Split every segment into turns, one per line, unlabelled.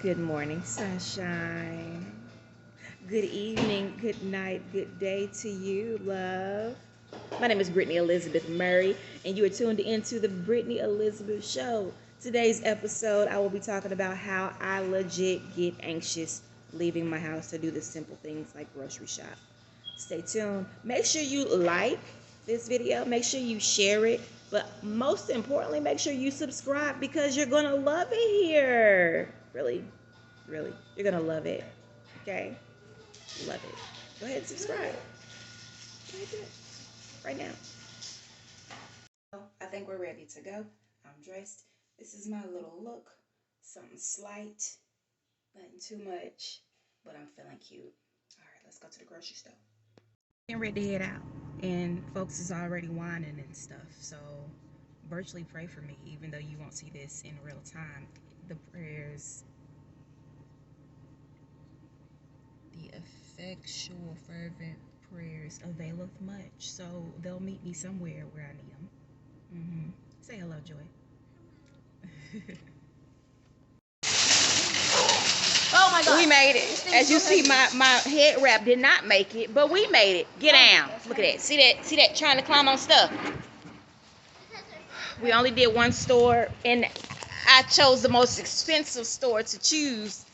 Good morning, sunshine. Good evening, good night, good day to you, love. My name is Brittany Elizabeth Murray, and you are tuned into the Brittany Elizabeth Show. Today's episode, I will be talking about how I legit get anxious leaving my house to do the simple things like grocery shop. Stay tuned. Make sure you like this video. Make sure you share it. But most importantly, make sure you subscribe because you're going to love it here. Really, you're going to love it. Okay? Love it. Go ahead and subscribe. Go ahead, do it. Right now. I think we're ready to go. I'm dressed. This is my little look. Something slight. Nothing too much. But I'm feeling cute. All right, let's go to the grocery store. Getting ready to head out. And folks is already whining and stuff. So virtually pray for me, even though you won't see this in real time. The prayers, the effectual, fervent prayers availeth much. So they'll meet me somewhere where I need them. Say hello, Joy.
Oh my God.
We made it. As you see, my head wrap did not make it, but we made it. Get down. Look at that. See that? Trying to climb on stuff. We only did one store, and I chose the most expensive store to choose,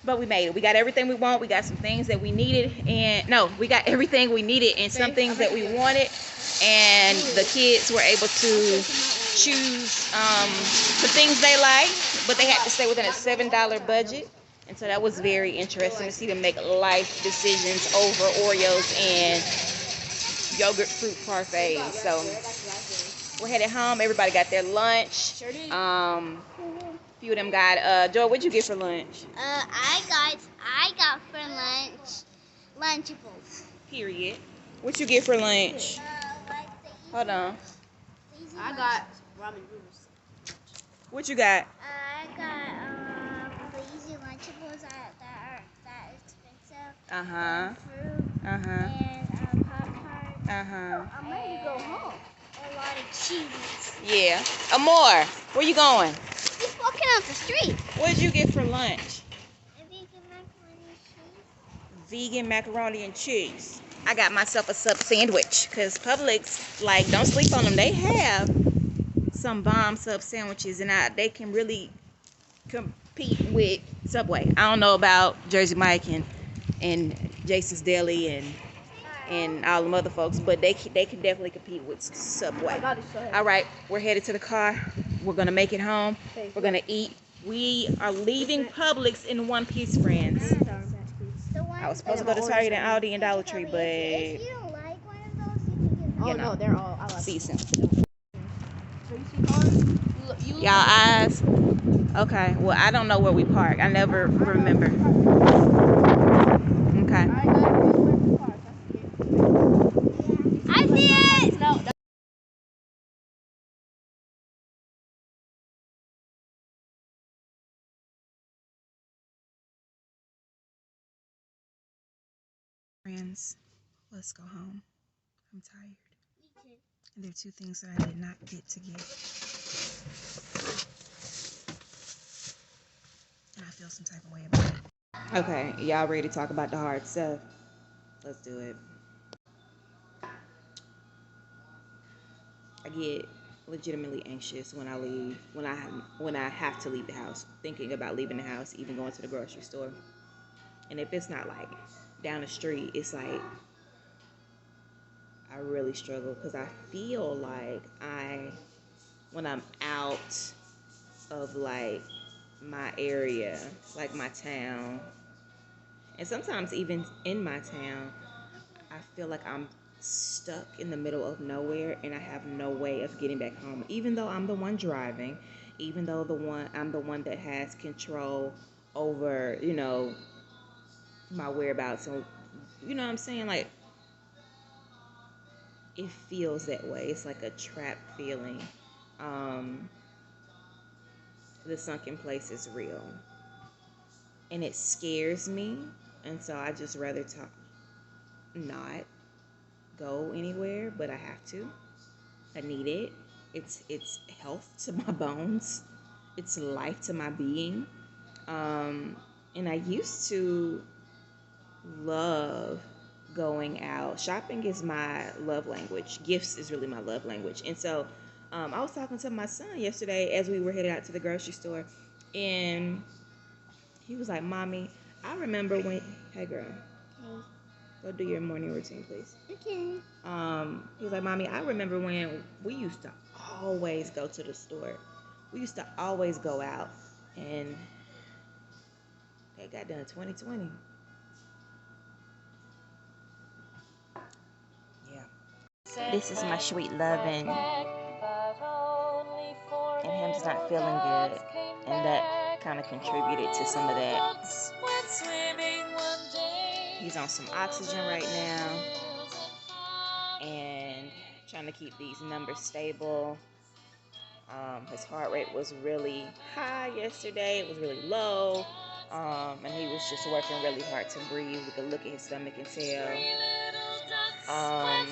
but we made it. We got everything we want. We got some things that we needed, we got everything we needed and some things that we wanted, and the kids were able to choose the things they like, but they had to stay within a $7 budget. And so that was very interesting to see them make life decisions over Oreos and yogurt fruit parfaits. So we're headed home. Everybody got their lunch. Few of them got Joy, what'd you get for lunch?
I got for lunch Lunchables.
Period. What you get for lunch? Hold on.
I got ramen noodles.
What you got?
I got the easy Lunchables that are expensive. Fruit. And Pop-Tarts. I'm ready to go home. A lot of cheese.
Yeah. Amor, where you going?
He's walking up the street.
What did you get for lunch?
A vegan macaroni and cheese.
Vegan macaroni and cheese. I got myself a sub sandwich because Publix, like, don't sleep on them. They have some bomb sub sandwiches, and they can really compete with Subway. I don't know about Jersey Mike and Jason's Deli and all them other folks, but they can definitely compete with Subway. All right, we're headed to the car. We're gonna make it home. We're gonna eat. We are leaving Publix in one piece, friends. I was supposed to go to Target and Aldi and Dollar Tree, but
If you don't like one of those, you can get
no,
they're all. I like
see you soon.
So you see cars?
Y'all eyes. Okay, well, I don't know where we park. I never remember. Okay.
I see it!
No.
Friends, let's go home. I'm tired. And there are two things that I did not get to get. And I feel some type of way about it. Okay, y'all ready to talk about the hard stuff? Let's do it. I get legitimately anxious when I leave, when I have to leave the house, thinking about leaving the house, even going to the grocery store. And if it's not like down the street, it's like I really struggle because I feel like when I'm out of like my area, like my town, and sometimes even in my town, I feel like I'm stuck in the middle of nowhere and I have no way of getting back home, even though I'm the one driving, even though I'm the one that has control over, my whereabouts. So, you know what I'm saying? Like, it feels that way. It's like a trap feeling. The sunken place is real. And it scares me. And so I just rather not go anywhere, but I have to. I need it. It's health to my bones. It's life to my being. And I used to love going out. Shopping is my love language. Gifts is really my love language. And so I was talking to my son yesterday as we were headed out to the grocery store, and he was like, "Mommy, I remember when." Hey, girl.
Okay.
Go do your morning routine, please.
Okay.
He was like, "Mommy, I remember when we used to always go to the store. We used to always go out, and that got done 2020. Yeah. This is my sweet loving, and him just not feeling good, and that kind of contributed to some of that. He's on some oxygen right now, and trying to keep these numbers stable. His heart rate was really high yesterday. It was really low. And he was just working really hard to breathe. We could look at his stomach and tell.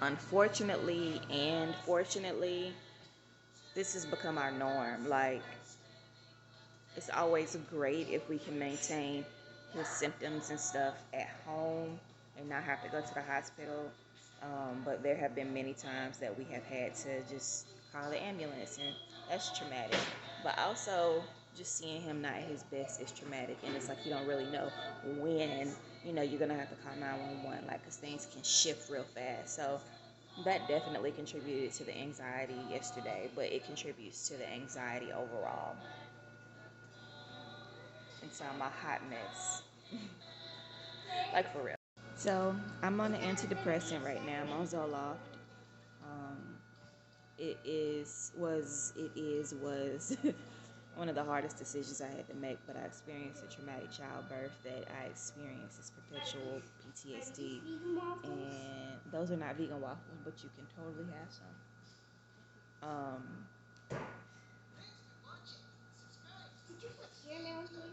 Unfortunately and fortunately, this has become our norm. Like, it's always great if we can maintain his symptoms and stuff at home and not have to go to the hospital. But there have been many times that we have had to just call the ambulance, and that's traumatic. But also, just seeing him not at his best is traumatic, and it's like you don't really know when, you're going to have to call 911, like, because things can shift real fast. So that definitely contributed to the anxiety yesterday, but it contributes to the anxiety overall. Inside my hot mess. Like, for real. So I'm on an antidepressant right now. I'm on Zoloft. It was one of the hardest decisions I had to make, but I experienced a traumatic childbirth that I experienced this perpetual PTSD, and those are not vegan waffles, but you can totally have some.
Did you put caramel here?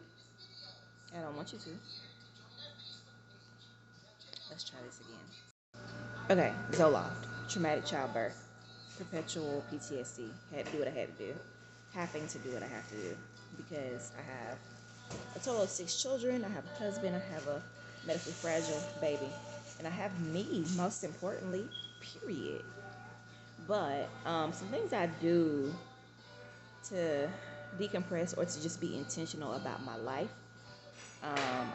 I don't want you to. Let's try this again. Okay, Zoloft, traumatic childbirth, perpetual PTSD. Had to do what I had to do. Having to do what I have to do because I have a total of 6 children. I have a husband. I have a medically fragile baby, and I have me. Most importantly, period. But some things I do to decompress or to just be intentional about my life.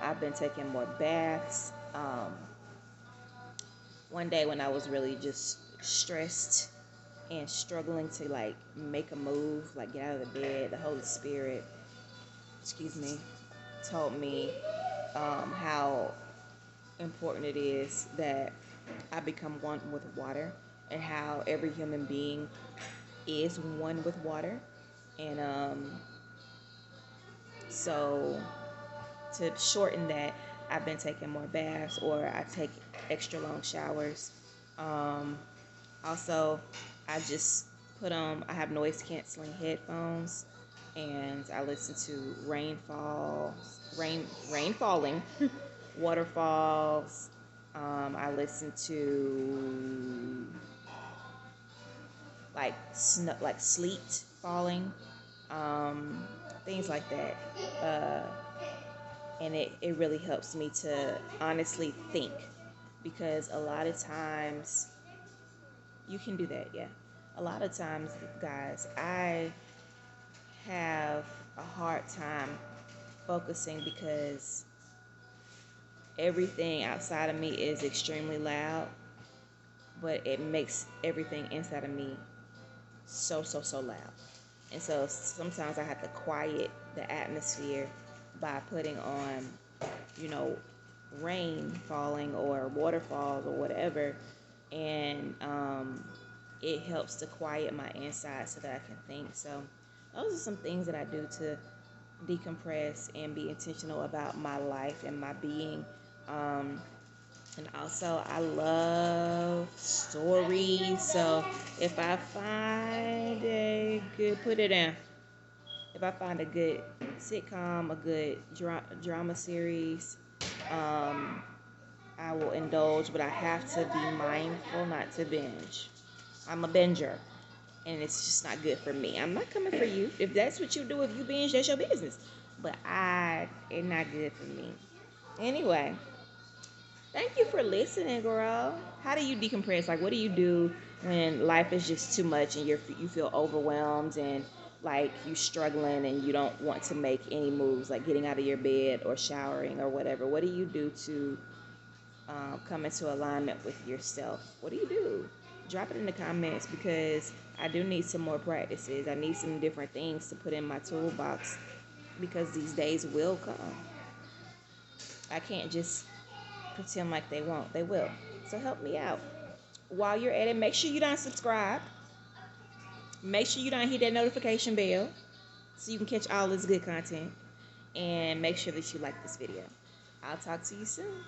I've been taking more baths. One day when I was really just stressed and struggling to like make a move, like get out of the bed, the Holy Spirit, told me how important it is that I become one with water, and how every human being is one with water. And so to shorten that, I've been taking more baths, or I take extra long showers. Also, I just I have noise canceling headphones, and I listen to rain falling, waterfalls. I listen to like snow, like sleet falling, things like that. And it really helps me to honestly think, because a lot of times you can do that, yeah. A lot of times, guys, I have a hard time focusing because everything outside of me is extremely loud, but it makes everything inside of me so loud. And so sometimes I have to quiet the atmosphere by putting on, you know, rain falling or waterfalls or whatever. And it helps to quiet my inside so that I can think. So those are some things that I do to decompress and be intentional about my life and my being. And also, I love stories. So if I find a good, put it down. If I find a good sitcom, a good drama series, I will indulge, but I have to be mindful not to binge. I'm a binger, and it's just not good for me. I'm not coming for you. If that's what you do, if you binge, that's your business. but it's not good for me. Anyway, thank you for listening, girl. How do you decompress? Like, what do you do when life is just too much and you feel overwhelmed and like you struggling and you don't want to make any moves, like getting out of your bed or showering or whatever? What do you do to come into alignment with yourself? What do you do? Drop it in the comments because I do need some more practices. I need some different things to put in my toolbox because these days will come. I can't just pretend like they won't. They will. So help me out. While you're at it, make sure you don't subscribe. Make sure you don't hit that notification bell so you can catch all this good content. And make sure that you like this video. I'll talk to you soon.